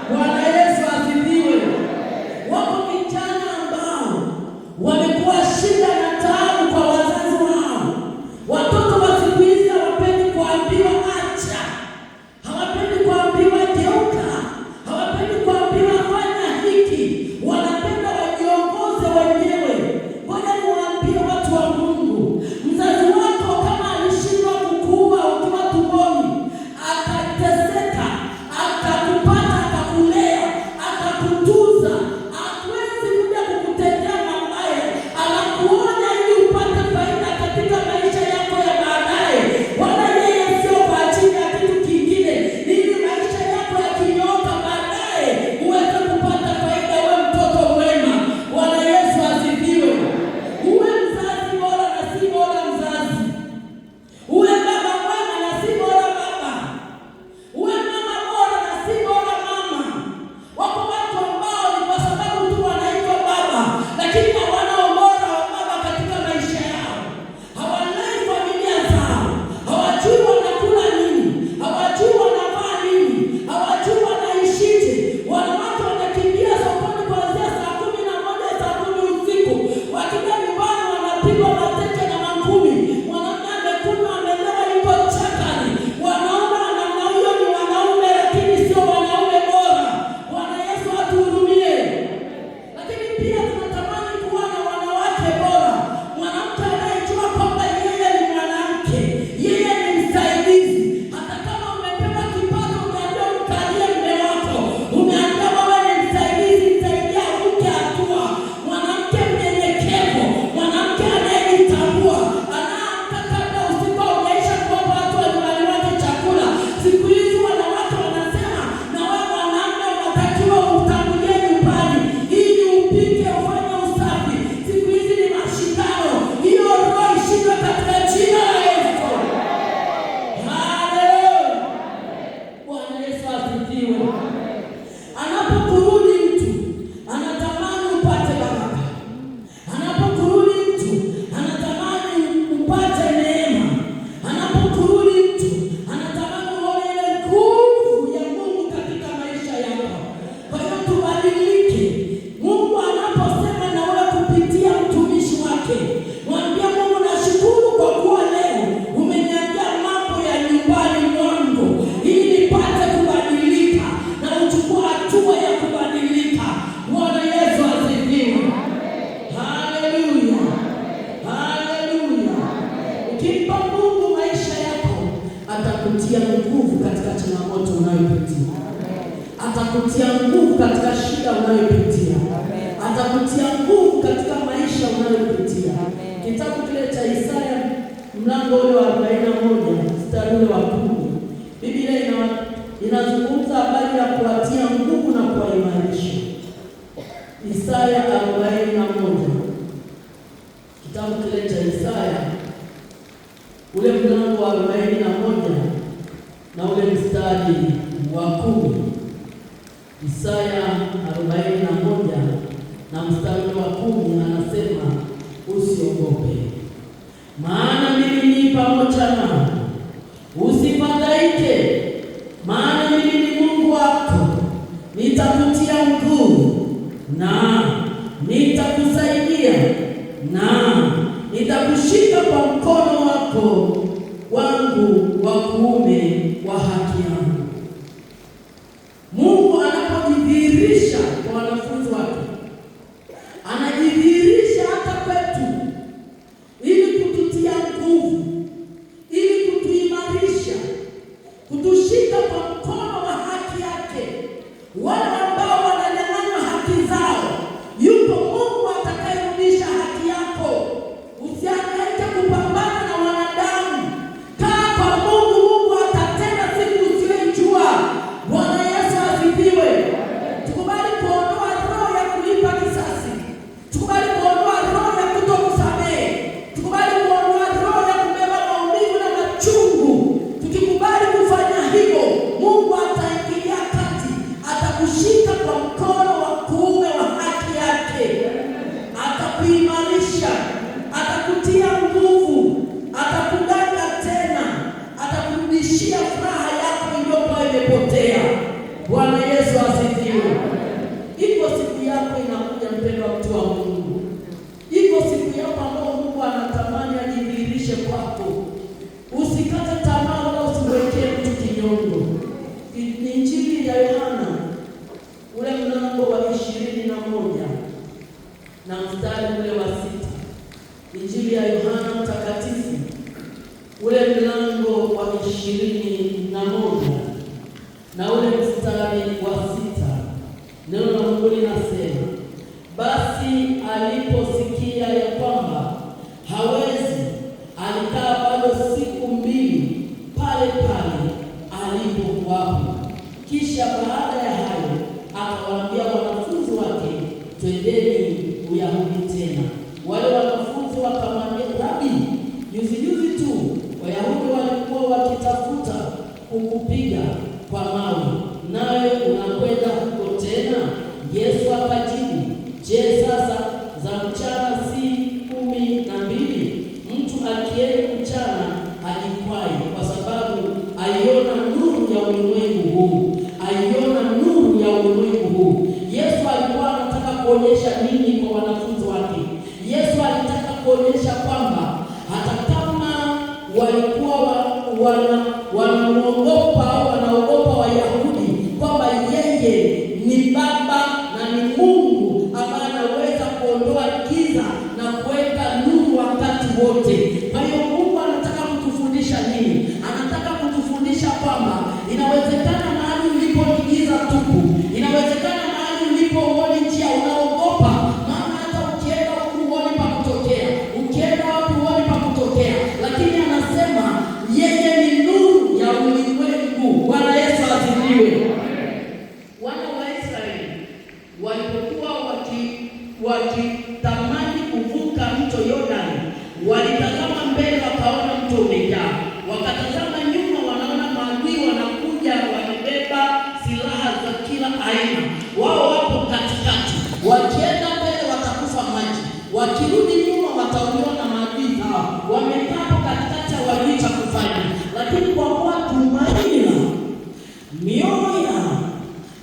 Bwana Yesu asifiwe. Wako vijana ambao wamekuwa shida na taabu kwa wazazi wao. Watoto wa siku hizi hawapendi kuambiwa acha, hawapendi kuambiwa geuka, hawapendi kuambiwa fanya hiki, wanapenda wajiongoze wenyewe. Ngoja niwaambie watu wa Mungu, mzazi wako kama alishindwa kukuua ukiwa tumboni, akateseka, akakupata, akakulea, akakutunza, hawezi kuja kukutendea mabaya, anakuonya ili upate faida katika maisha yako ya baadaye. Wala yeye sio kwa ajili ya kitu kingine, ili maisha yako yakinyooka baadaye uweze kupata faida. Uwe mtoto mwema. Bwana Yesu asifiwe. Uwe mzazi bora na si bora mzazi. Uwe baba mwema na si bora baba. Uwe mama bora na si bora mama. Wako watu ambao ni kwa sababu tu wanaitwa baba, lakini hawana ubora wa baba katika maisha yao. Hawalei familia zao, hawajui wanakula nini, hawajui wanavaa nini, hawajui wanaishije. Wanawake wanakimbia sokoni kuanzia saa 11, saa 10 usiku, wakija nyumbani wanapigwa mateke na mangumi. Mwanaume amekunywa, amelewa, yuko chakani. Wanaona namna hiyo ni wanaume, lakini sio wanaume bora. Bwana Yesu atuhurumie. Lakini pia tunatamani kuwa na wanawake bora. Mwanamke anayejua kwamba yeye ni mwanamke, yeye ni msaidizi. Hata kama umepewa kipato, umeambiwa mkalie mume wako, umeambiwa wewe ni msaidizi, msaidia uke hatua. Mwanamke mnyenyekevu, mwanamke anayejitambua, anaamka kabla usiku umeisha kuwapa watu wa nyumbani wake chakula. Siku hizi wanawake wanasema na wewe mwanamume unatakiwa utangulie nyumbani ili upike, ufanye usafi. Siku hizi ni mashindano. Hiyo roho ishindwe katika jina la Yesu. Haleluya. Bwana Yesu asifiwe. Anapokurudi mtu anatamani upate baraka. Anapokurudi mtu anatamani upate neema. Anapokurudi mtu anatamani uone ile nguvu ya Mungu katika maisha yako. Kwa hiyo tubadilike. Mungu anaposema na wewe kupitia mtumishi wake, mwambie Mungu, nashukuru kwa kuwa leo umeniambia mambo ya nyumbani mwangu ili nipate kubadilika na uchukua hatua ya kubadilika. Bwana Yesu asifiwe. Haleluya. Haleluya. Ukimpa Mungu maisha yako, atakutia nguvu katika changamoto unayopitia. Atakutia nguvu katika shida unayopitia. Atakutia nguvu katika maisha unayopitia. Kitabu kile cha Isaya mlango ule wa 41 mstari ule wa 10, Biblia inazungumza habari ya kuwatia nguvu na kuwaimarisha. Isaya 41, kitabu kile cha Isaya ule mlango wa 41 na ule mstari wa 10. Isaya 41 na mstari wa 10 anasema, usiogope, maana mimi ni pamoja nawe. Usifadhaike, maana mimi ni Mungu wako. Nitakutia nguvu na nitakusaidia na nitakushika kwa mkono wako wangu wa kuume wa haki yangu. Mungu anapojidhihirisha kwa wanafunzi wake, anajidhihirisha hata kwetu ili kututia nguvu, ili kutuimarisha, kutushika kwa mkono wa haki yake. Wale ambao wananyang'anywa haki zao, yupo Mungu atakayerudisha haki yako. Usihangaike kupambana na wanadamu. Kaa kwa Mungu, Mungu atatenda siku usiyoijua. Bwana Yesu asifiwe. Tukubali kuondoa fungu linasema, basi aliposikia ya kwamba hawezi, alikaa bado siku 2 pale pale alipokuwapo. Kisha baada ya hayo akawaambia wanafunzi wake, twendeni Uyahudi tena. Wale wanafunzi wakamwambia, Rabi, juzi tu Wayahudi walikuwa wakitafuta kukupiga kwa mawe, nawe unakwenda huko tena? Yesu akajibu, je, sasa za mchana si 12? Mtu akienda mchana hajikwai, kwa sababu aiona nuru ya ulimwengu huu. Yesu alikuwa anataka kuonyesha nini kwa wanafunzi wake? Yesu alitaka kuonyesha kwamba hata kama walikuwa wanaogopa Wayahudi, kwamba yeye ni Baba na ni Mungu ambaye anaweza kuondoa giza na kuweka nuru wakati wote. Kwa hiyo Mungu anataka kutufundisha nini? Anataka kutufundisha kwamba inawezekana mahali ulipo ni giza tupu, inawezekana mahali ulipo uone njia, unaogopa, maana hata ukienda huku uone pa kutokea, ukienda wapi uone pa kutokea, lakini anasema yeye ni nuru ya ulimwengu. Bwana Yesu asifiwe. Wana wa Israeli walipokuwa wakitamani kuvuka mto Yordani, walitazama mbele wakaona mto umejaa, wakatazama nyuma wanaona maadui wanakuja wamebeba silaha za kila aina. Wao wapo katikati, wakienda mbele watakufa maji, wakirudi nyuma watauliwa na maadui hao. Wamekaa katikati, hawajui cha kufanya, lakini kwa kuwa tumaini mioyo yao,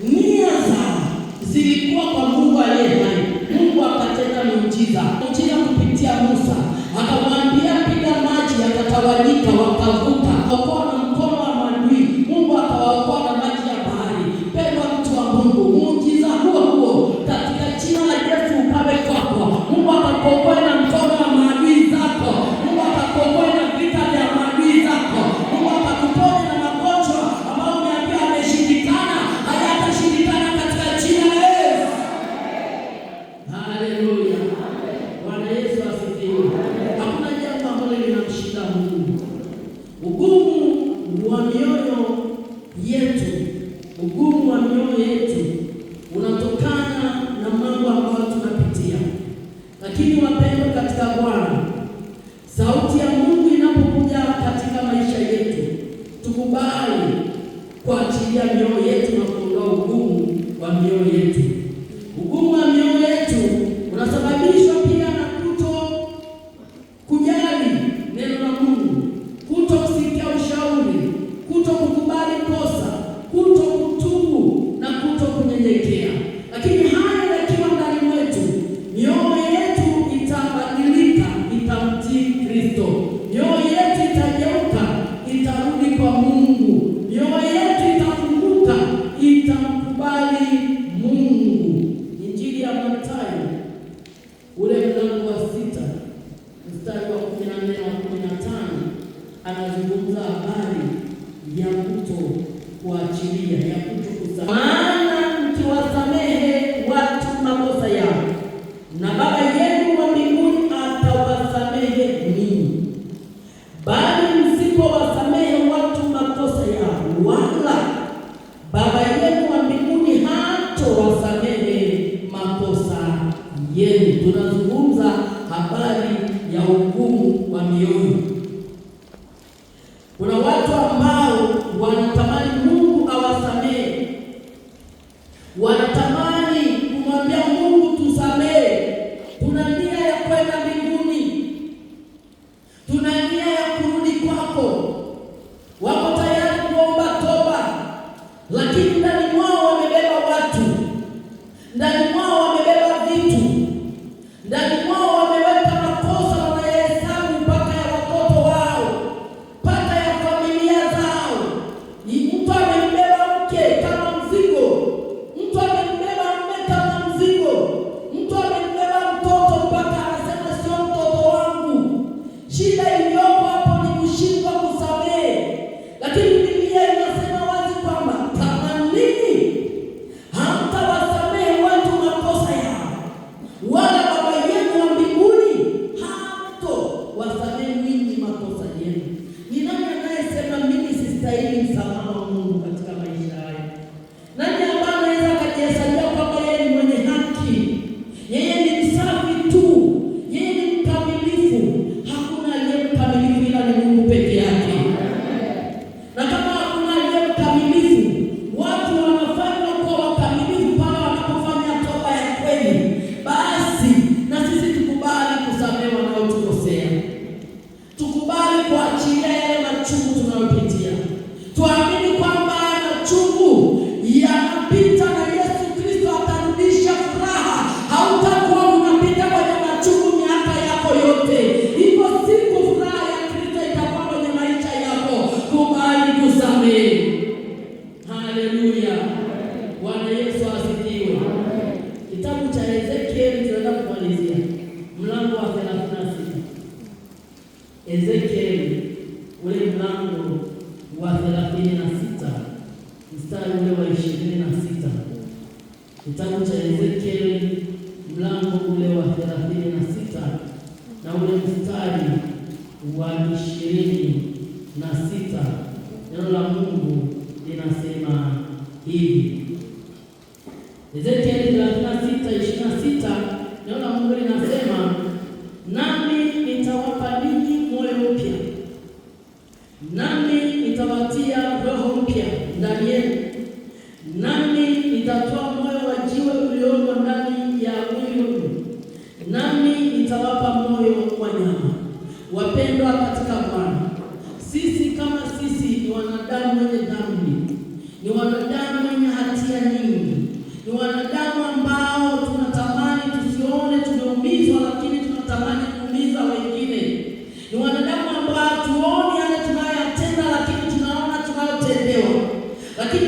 nia zao zilikuwa kwa Mungu aliye hai, Mungu akatenda muujiza kupitia Musa. Akamwambia piga maji, yakatawanyika, wakavuka. Okoa na mkono wa maadui, Mungu akawaokoa na maji ya bahari. Pendwa mtu wa Mungu, muujiza huo katika jina la Yesu ukawe kwako. Mungu akakuokoa na mkono wa maadui zako. Mungu akakuokoa na vita vya maadui zako. Mungu akakuponya na magonjwa ambayo umeambiwa yameshindikana, hayatashindikana katika jina la Yesu. Haleluya. Bwana Yesu asifiwe. Hakuna jambo ambalo linamshinda Mungu. Ugumu wa mioyo yetu unatokana na mambo ambayo tunapitia. Lakini wapendwa katika Bwana, sauti ya Mungu inapokuja katika maisha yetu, tukubali kuachilia mioyo yetu na kuondoa ugumu wa mioyo yetu. Ugumu wa mioyo yetu unasababishwa pia na kujali neno la Mungu, kusikia ushauri, kukubali kosa, kutubu na kunyenyekea. Lakini haya yakiwa ndani mwetu, mioyo yetu itabadilika, itamtii Kristo. Mioyo yetu itageuka, itarudi kwa Mungu. Mioyo yetu itafunguka, itamkubali Mungu. Injili ya Mathayo ule mlango wa 6 mstari wa 14 na 15 anazungumza habari ya kuachilia, ya kusamehe. Maana mkiwasamehe watu makosa yao, na Baba yenu wa mbinguni atawasamehe ninyi. Bali msipowasamehe watu makosa yao, wala Baba yenu wa mbinguni hatawasamehe makosa yenu. Tunazungumza habari ya ugumu wa mioyo. Kuna watu ambao wanatamani Mungu awasamehe, wanatamani kumwambia Mungu tusamehe. Tuna nia ya kwenda mbinguni, tuna nia ya kurudi kwako, wako tayari kuomba toba, lakini ndani mwao wamebeba watu, ndani mwao wamebeba vitu, ndani mwao wameweka makosa Ezekieli ule mlango wa 36 mstari ule wa 26. Kitabu cha Ezekieli mlango ule wa 36 na ule mstari wa 26, neno la Mungu linasema hivi. Ezekieli 36:26, neno la Mungu linasema, nami nitawapa ninyi moyo mpya, nami nitawatia roho mpya ndani yenu, nami nitatoa moyo wa jiwe uliomo ndani ya mwili, nami nitawapa moyo wa nyama. Wapendwa katika Bwana, sisi kama sisi ni wanadamu wenye dhambi, ni wanadamu wenye hatia nyingi, ni wanadamu ambao tunatamani tusione tumeumizwa, lakini tunatamani kuumiza wengine. Ni wanadamu ambao tuoni yale tunayotenda, lakini tunaona tunayotendewa. Lakini